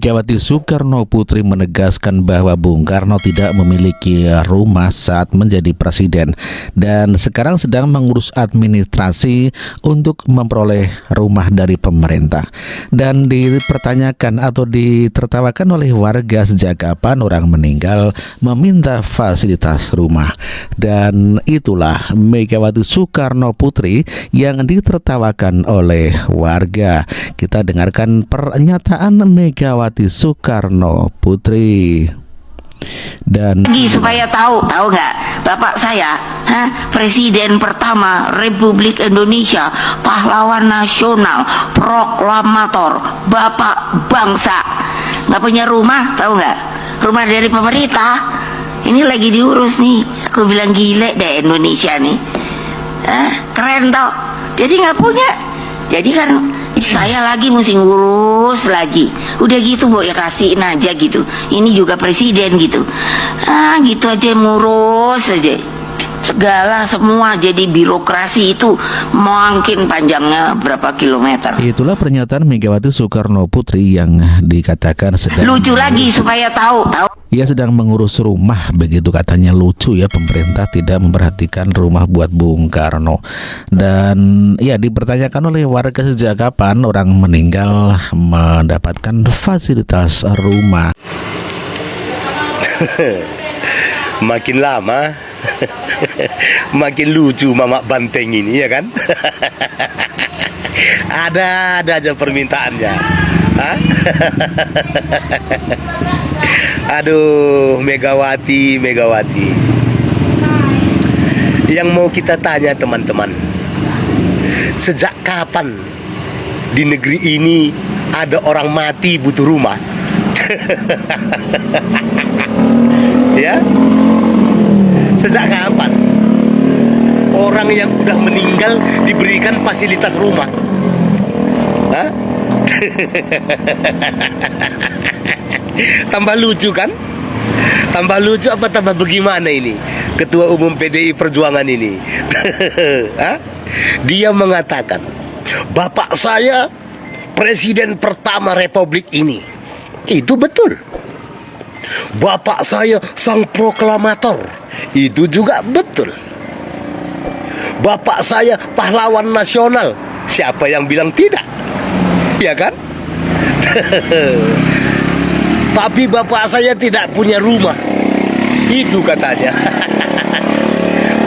Megawati Soekarno Putri menegaskan bahwa Bung Karno tidak memiliki rumah saat menjadi presiden dan sekarang sedang mengurus administrasi untuk memperoleh rumah dari pemerintah. Dan dipertanyakan atau ditertawakan oleh warga sejak kapan orang meninggal meminta fasilitas rumah. Dan itulah Megawati Soekarno Putri yang ditertawakan oleh warga. Kita dengarkan pernyataan Megawati Soekarno Putri. Dan supaya tahu nggak, bapak saya presiden pertama Republik Indonesia, pahlawan nasional, proklamator, bapak bangsa, nggak punya rumah, tahu nggak? Rumah dari pemerintah ini lagi diurus nih. Aku bilang gile deh Indonesia nih, keren tau. Jadi nggak punya, jadi kan saya lagi mesti ngurus lagi. Udah gitu Bu ya, kasihin aja gitu. Ini juga presiden gitu. Gitu aja, ngurus aja. Segala semua jadi birokrasi itu makin panjangnya berapa kilometer. Itulah pernyataan Megawati Soekarno Putri yang dikatakan sedang lucu lagi supaya tahu. Ia sedang mengurus rumah, begitu katanya. Lucu ya, pemerintah tidak memperhatikan rumah buat Bung Karno. Dan ya, dipertanyakan oleh warga sejak kapan orang meninggal mendapatkan fasilitas rumah. Makin lama makin lucu Mamak Banteng ini, ya kan? Ada aja permintaannya. Aduh, Megawati. Yang mau kita tanya teman-teman, sejak kapan di negeri ini ada orang mati butuh rumah? Ya? Sejak kapan orang yang udah meninggal diberikan fasilitas rumah? Tambah lucu kan? Tambah lucu apa tambah bagaimana ini Ketua Umum PDI Perjuangan ini? Dia mengatakan, bapak saya presiden pertama Republik ini. Itu betul. Bapak saya sang proklamator. Itu juga betul. Bapak saya pahlawan nasional. Siapa yang bilang tidak? Ya kan? Tapi bapak saya tidak punya rumah. Itu katanya.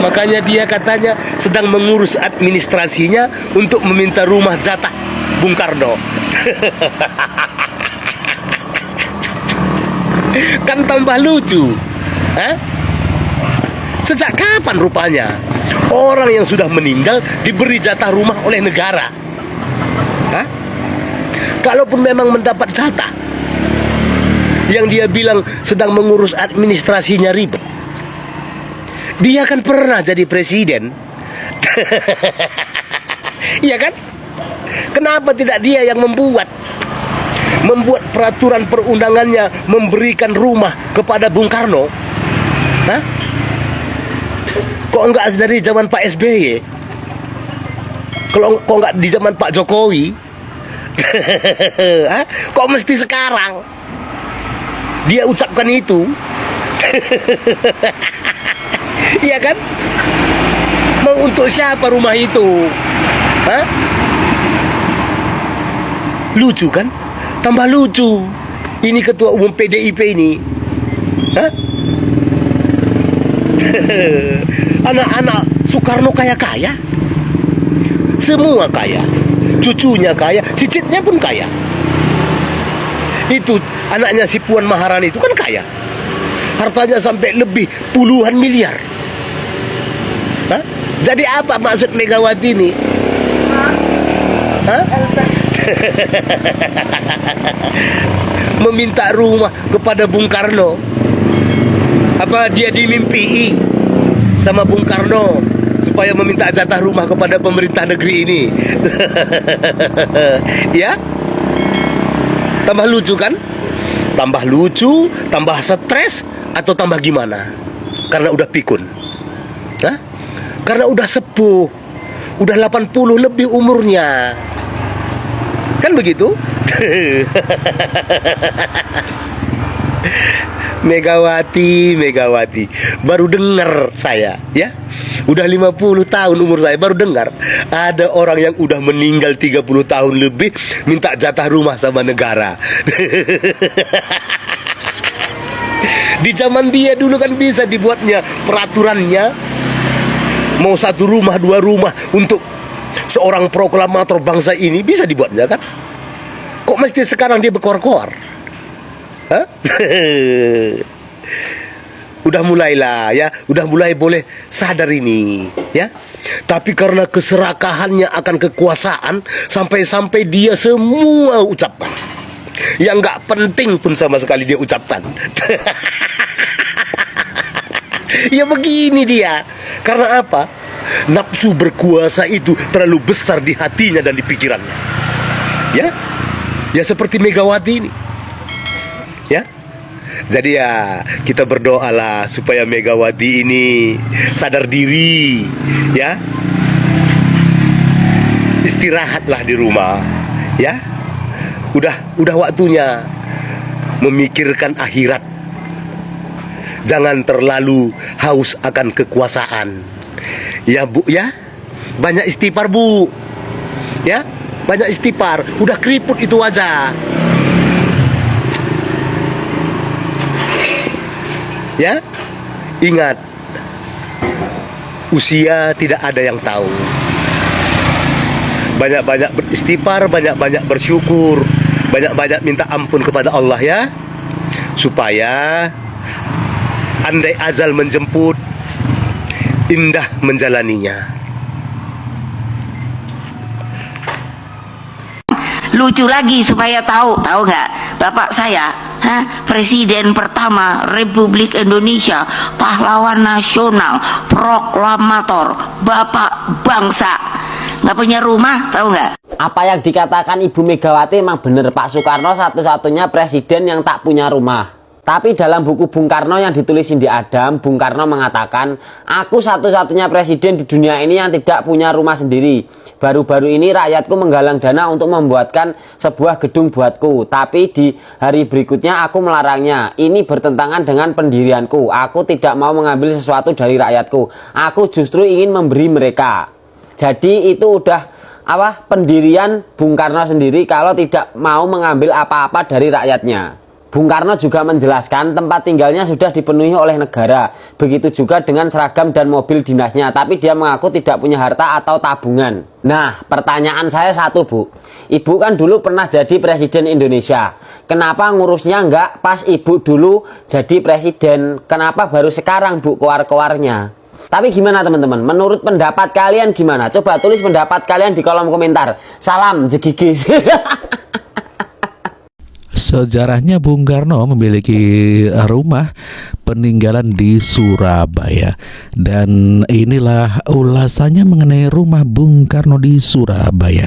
Makanya dia katanya sedang mengurus administrasinya untuk meminta rumah jatah Bung Karno. Kan tambah lucu. Sejak kapan rupanya orang yang sudah meninggal diberi jatah rumah oleh negara? Kalaupun memang mendapat jatah, yang dia bilang sedang mengurus administrasinya ribet, dia kan pernah jadi presiden. Iya kan? Kenapa tidak dia yang membuat peraturan perundangannya memberikan rumah kepada Bung Karno? Kok enggak dari zaman Pak SBY? Kok enggak di zaman Pak Jokowi? Kok mesti sekarang dia ucapkan itu? Iya kan? Mau untuk siapa rumah itu? Lucu kan? Tambah lucu. Ini Ketua Umum PDIP ini. Anak-anak Soekarno kaya-kaya. Semua kaya. Cucunya kaya, cicitnya pun kaya. Itu anaknya si Puan Maharani itu kan kaya. Hartanya sampai lebih puluhan miliar. Jadi apa maksud Megawati ini? Meminta rumah kepada Bung Karno. Apa dia dimimpi sama Bung Karno supaya meminta jatah rumah kepada pemerintah negeri ini? Ya? Tambah lucu kan? Tambah lucu, tambah stres, atau tambah gimana? Karena udah pikun. Karena udah sepuh, udah 80 lebih umurnya. Kan begitu? Megawati, baru dengar saya, ya. Udah 50 tahun umur saya, baru dengar ada orang yang udah meninggal 30 tahun lebih minta jatah rumah sama negara. Di zaman dia dulu kan bisa dibuatnya peraturannya, mau 1 rumah, 2 rumah untuk seorang proklamator bangsa ini bisa dibuatnya kan. Kok mesti sekarang dia berkoar-koar? Hah? Udah mulailah ya, udah mulai boleh sadar ini ya. Tapi karena keserakahannya akan kekuasaan, sampai-sampai dia semua ucapkan yang nggak penting pun sama sekali dia ucapkan. Ya begini dia. Karena apa? Nafsu berkuasa itu terlalu besar di hatinya dan di pikirannya. Ya, ya seperti Megawati ini. Ya, jadi ya kita berdoalah supaya Megawati ini sadar diri, ya. Istirahatlah di rumah, ya. Udah waktunya memikirkan akhirat. Jangan terlalu haus akan kekuasaan. Ya Bu, ya. Banyak istighfar Bu. Ya, banyak istighfar. Udah keriput itu aja. Ya, ingat, usia tidak ada yang tahu. Banyak-banyak beristighfar, banyak-banyak bersyukur, banyak-banyak minta ampun kepada Allah ya, supaya andai azal menjemput, indah menjalaninya. Lucu lagi supaya tahu nggak, bapak saya, Presiden pertama Republik Indonesia, pahlawan nasional, proklamator, bapak bangsa, nggak punya rumah, tahu nggak? Apa yang dikatakan Ibu Megawati emang bener, Pak Soekarno satu-satunya presiden yang tak punya rumah. Tapi dalam buku Bung Karno yang ditulis Indi Adam, Bung Karno mengatakan, aku satu-satunya presiden di dunia ini yang tidak punya rumah sendiri. Baru-baru ini rakyatku menggalang dana untuk membuatkan sebuah gedung buatku. Tapi di hari berikutnya aku melarangnya. Ini bertentangan dengan pendirianku. Aku tidak mau mengambil sesuatu dari rakyatku. Aku justru ingin memberi mereka. Jadi itu udah pendirian Bung Karno sendiri kalau tidak mau mengambil apa-apa dari rakyatnya. Bung Karno juga menjelaskan tempat tinggalnya sudah dipenuhi oleh negara. Begitu juga dengan seragam dan mobil dinasnya. Tapi dia mengaku tidak punya harta atau tabungan. Nah, pertanyaan saya satu, Bu. Ibu kan dulu pernah jadi presiden Indonesia. Kenapa ngurusnya nggak pas Ibu dulu jadi presiden? Kenapa baru sekarang, Bu, keluar-keluarnya? Tapi gimana teman-teman? Menurut pendapat kalian gimana? Coba tulis pendapat kalian di kolom komentar. Salam jegigis. Sejarahnya Bung Karno memiliki rumah peninggalan di Surabaya. Dan inilah ulasannya mengenai rumah Bung Karno di Surabaya.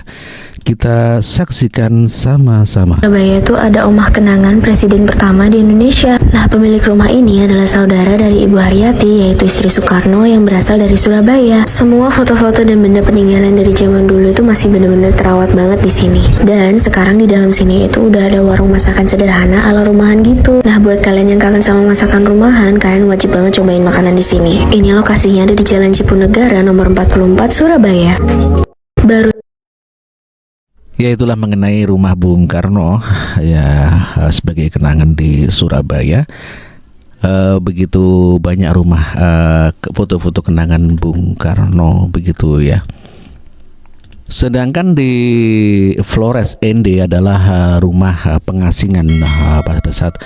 Kita saksikan sama-sama. Surabaya itu ada rumah kenangan presiden pertama di Indonesia. Nah, pemilik rumah ini adalah saudara dari Ibu Haryati, yaitu istri Soekarno yang berasal dari Surabaya. Semua foto-foto dan benda peninggalan dari zaman dulu itu masih benar-benar terawat banget di sini. Dan sekarang di dalam sini itu udah ada warung masakan sederhana ala rumahan gitu. Nah, buat kalian yang kangen sama masakan rumahan, kalian wajib banget cobain makanan di sini. Ini lokasinya ada di Jalan Cipunegara nomor 44 Surabaya. Baru Ya, itulah mengenai rumah Bung Karno ya, sebagai kenangan di Surabaya. Begitu banyak rumah foto-foto kenangan Bung Karno begitu ya. Sedangkan di Flores ND adalah rumah pengasingan pada saat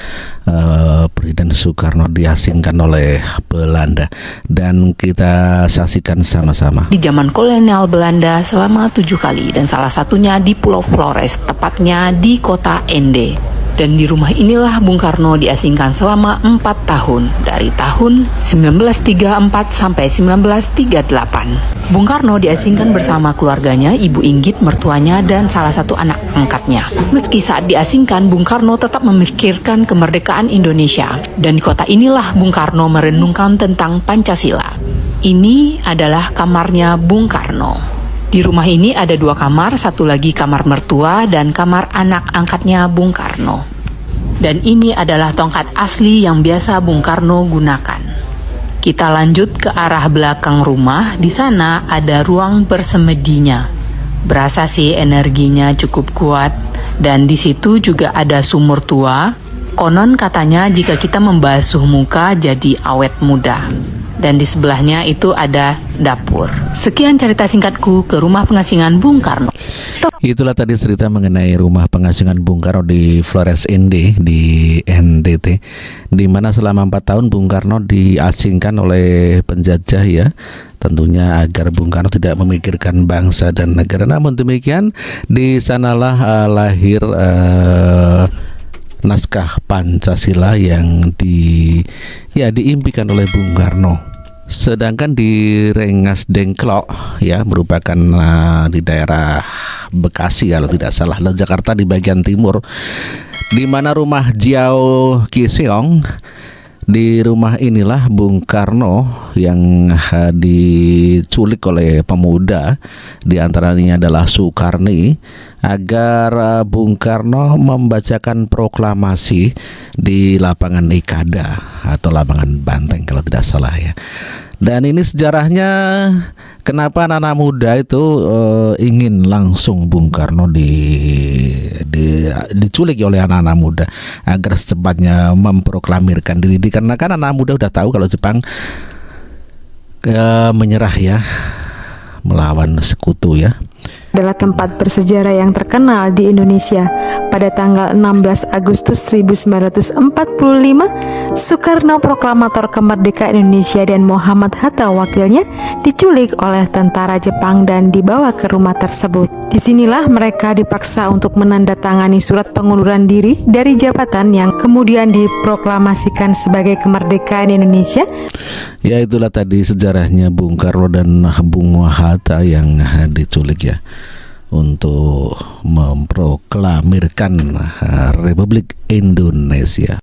Presiden Soekarno diasingkan oleh Belanda, dan kita saksikan sama-sama. Di zaman kolonial Belanda selama 7 kali, dan salah satunya di Pulau Flores, tepatnya di kota Ende. Dan di rumah inilah Bung Karno diasingkan selama 4 tahun, dari tahun 1934 sampai 1938. Bung Karno diasingkan bersama keluarganya, Ibu Inggit, mertuanya, dan salah satu anak angkatnya. Meski saat diasingkan, Bung Karno tetap memikirkan kemerdekaan Indonesia. Dan di kota inilah Bung Karno merenungkan tentang Pancasila. Ini adalah kamarnya Bung Karno. Di rumah ini ada 2 kamar, satu lagi kamar mertua dan kamar anak angkatnya Bung Karno. Dan ini adalah tongkat asli yang biasa Bung Karno gunakan. Kita lanjut ke arah belakang rumah, di sana ada ruang bersemedinya. Berasa sih energinya cukup kuat, dan di situ juga ada sumur tua. Konon katanya jika kita membasuh muka jadi awet muda. Dan di sebelahnya itu ada dapur. Sekian cerita singkatku ke rumah pengasingan Bung Karno. Itulah tadi cerita mengenai rumah pengasingan Bung Karno di Flores Ende di NTT, di mana selama 4 tahun Bung Karno diasingkan oleh penjajah ya, tentunya agar Bung Karno tidak memikirkan bangsa dan negara. Namun demikian, di sanalah lahir naskah Pancasila yang diimpikan oleh Bung Karno. Sedangkan di Rengas Dengklok ya, merupakan di daerah Bekasi kalau tidak salah, dan Jakarta di bagian timur, di mana rumah Jiao Kiseong. Di rumah inilah Bung Karno yang diculik oleh pemuda, di antaranya adalah Soekarni, agar Bung Karno membacakan proklamasi di lapangan Ikada atau lapangan Banteng kalau tidak salah ya. Dan ini sejarahnya kenapa anak-anak muda itu ingin langsung Bung Karno diculik oleh anak-anak muda agar secepatnya memproklamirkan diri. Karena kan anak muda udah tahu kalau Jepang menyerah ya, melawan sekutu ya. Adalah tempat bersejarah yang terkenal di Indonesia. Pada tanggal 16 Agustus 1945, Soekarno, proklamator kemerdekaan Indonesia, dan Muhammad Hatta, wakilnya, diculik oleh tentara Jepang dan dibawa ke rumah tersebut. Disinilah mereka dipaksa untuk menandatangani surat pengunduran diri dari jabatan yang kemudian diproklamasikan sebagai kemerdekaan Indonesia. Ya, itulah tadi sejarahnya Bung Karno dan Bung Hatta yang diculik ya, untuk memproklamirkan Republik Indonesia.